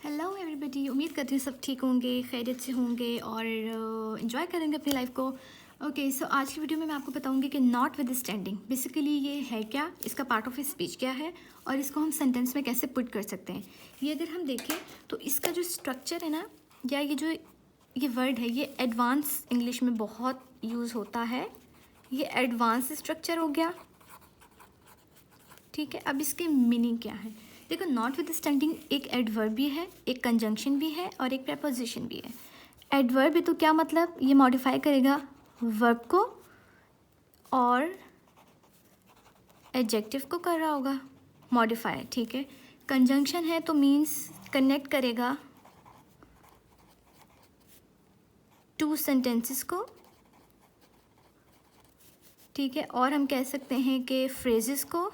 Hello everybody, उम्मीद करती हूँ सब ठीक होंगे, खैरियत से होंगे और इन्जॉय करेंगे अपनी लाइफ को। ओके, सो आज की वीडियो में मैं आपको बताऊंगी कि नॉट विद स्टैंडिंग बेसिकली ये है क्या, इसका पार्ट ऑफ स्पीच क्या है और इसको हम सेंटेंस में कैसे पुट कर सकते हैं। ये अगर हम देखें तो इसका जो स्ट्रक्चर है ना, या ये वर्ड है, ये एडवांस इंग्लिश में बहुत यूज़ होता है। ये एडवांस स्ट्रक्चर हो गया, ठीक है। अब इसके मीनिंग क्या है, देखो नॉट विद स्टैंडिंग एक एडवर्ब भी है, एक कंजंक्शन भी है और एक प्रेपोजिशन भी है। एडवर्ब है तो क्या मतलब, ये मॉडिफाई करेगा वर्ब को और एडजेक्टिव को कर रहा होगा मॉडिफाई, ठीक है। कंजंक्शन है तो मीन्स कनेक्ट करेगा टू सेंटेंसेस को, ठीक है। और हम कह सकते हैं कि फ्रेजेस को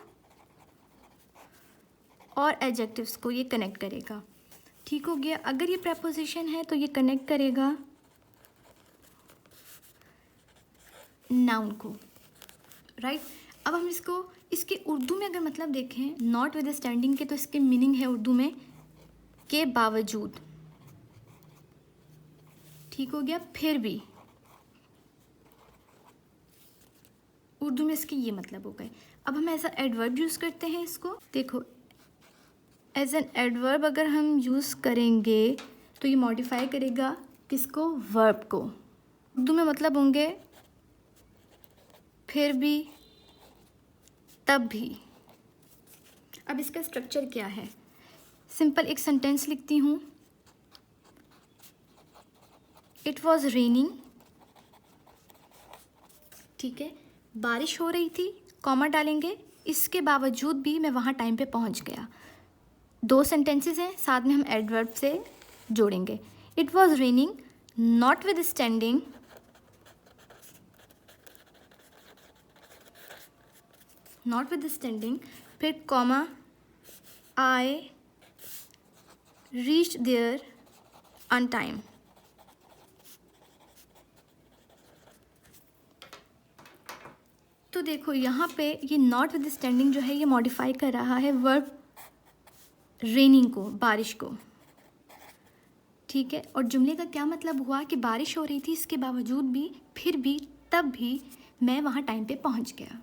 और एडजेक्टिव्स को ये कनेक्ट करेगा, ठीक हो गया। अगर ये प्रेपोजिशन है तो ये कनेक्ट करेगा नाउन को, राइट। अब हम इसके उर्दू में अगर मतलब देखें नॉट विद स्टैंडिंग के, तो इसके मीनिंग है उर्दू में के बावजूद, ठीक हो गया। फिर भी उर्दू में इसके ये मतलब हो गए। अब हम ऐसा एडवर्ब यूज़ करते हैं इसको, देखो एज एन एडवर्ब अगर हम यूज़ करेंगे तो ये मॉडिफाई करेगा किसको, वर्ब को। उर्दू में मतलब होंगे फिर भी, तब भी। अब इसका स्ट्रक्चर क्या है, सिंपल एक सेंटेंस लिखती हूँ, इट वॉज रेनिंग, ठीक है, बारिश हो रही थी, कॉमा डालेंगे, इसके बावजूद भी मैं वहाँ टाइम पे पहुँच गया। दो सेंटेंसेस हैं, साथ में हम एडवर्ब से जोड़ेंगे। It was raining notwithstanding फिर comma I reach there on time. तो देखो यहाँ पे ये नॉट विद स्टैंडिंग जो है ये मॉडिफाई कर रहा है वर्ब रेनिंग को, बारिश को, ठीक है। और जुमले का क्या मतलब हुआ कि बारिश हो रही थी, इसके बावजूद भी, फिर भी, तब भी मैं वहाँ टाइम पे पहुँच गया।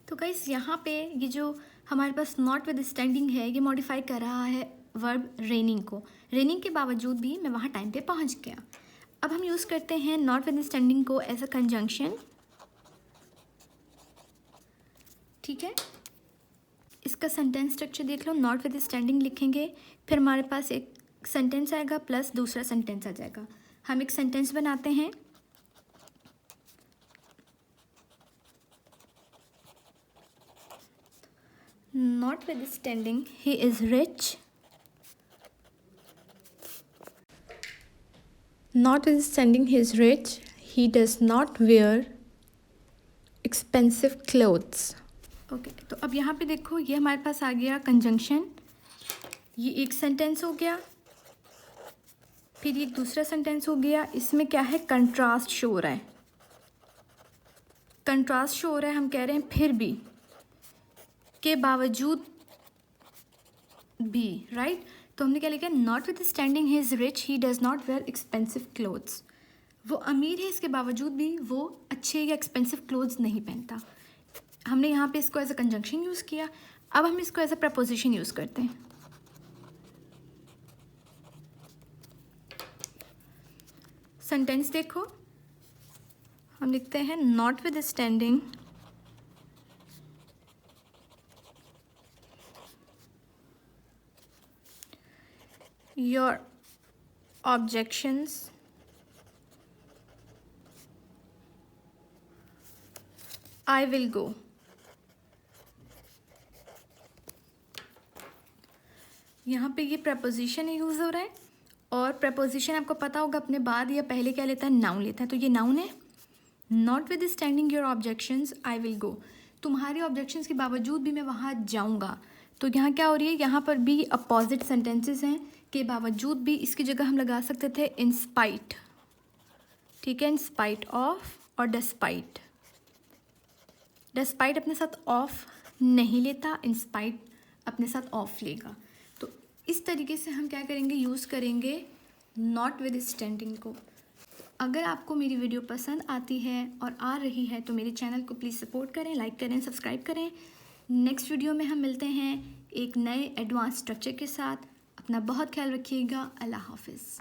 तो गाइस यहाँ पे ये जो हमारे पास नॉट विद स्टैंडिंग है ये मॉडिफाई कर रहा है वर्ब रेनिंग को, रेनिंग के बावजूद भी मैं वहाँ टाइम पे पहुँच गया। अब हम यूज़ करते हैं नॉट विद स्टैंडिंग को एज अ कंजंक्शन, ठीक है। इसका सेंटेंस स्ट्रक्चर देख लो, नॉट विद स्टैंडिंग लिखेंगे, फिर हमारे पास एक सेंटेंस आएगा प्लस दूसरा सेंटेंस आ जाएगा। हम एक सेंटेंस बनाते हैं, notwithstanding he is rich, he does not wear expensive clothes। Okay, तो अब यहाँ पे देखो ये हमारे पास आ गया कंजंक्शन, ये एक सेंटेंस हो गया, फिर ये एक दूसरा सेंटेंस हो गया। इसमें क्या है, कंट्रास्ट शो हो रहा है, हम कह रहे हैं फिर भी, के बावजूद भी, राइट। तो हमने क्या लिखा, notwithstanding he is rich he does not wear expensive clothes. वो अमीर है, इसके बावजूद भी वो अच्छे या एक्सपेंसिव क्लोथ्स नहीं पहनता। हमने यहाँ पे इसको एज अ कंजंक्शन यूज़ किया। अब हम इसको एज अ प्रपोजिशन यूज़ करते हैं। सेंटेंस देखो, हम लिखते हैं not with standing your objections I will go। यहाँ पे ये प्रपोजिशन यूज़ हो रहा है, और प्रपोजिशन आपको पता होगा अपने बाद या पहले क्या लेता है, नाउन लेता है। तो ये नाउन है, not with standing your objections I will go, तुम्हारे ऑब्जेक्शंस के बावजूद भी मैं वहाँ जाऊँगा। तो यहाँ क्या हो रही है, यहाँ पर भी अपोजिट सेंटेंसेस हैं, के बावजूद भी, इसकी जगह हम लगा सकते थे इन स्पाइट, ठीक है, इन स्पाइट ऑफ और डिस्पाइट। डिस्पाइट अपने साथ ऑफ नहीं लेता, इन स्पाइट अपने साथ ऑफ लेगा। तो इस तरीके से हम क्या करेंगे, यूज़ करेंगे नॉट विद स्टैंडिंग को। अगर आपको मेरी वीडियो पसंद आती है और आ रही है तो मेरे चैनल को प्लीज़ सपोर्ट करें, लाइक करें, सब्सक्राइब करें। नेक्स्ट वीडियो में हम मिलते हैं एक नए एडवांस स्ट्रक्चर के साथ। अपना बहुत ख्याल रखिएगा। अल्लाह हाफिज़।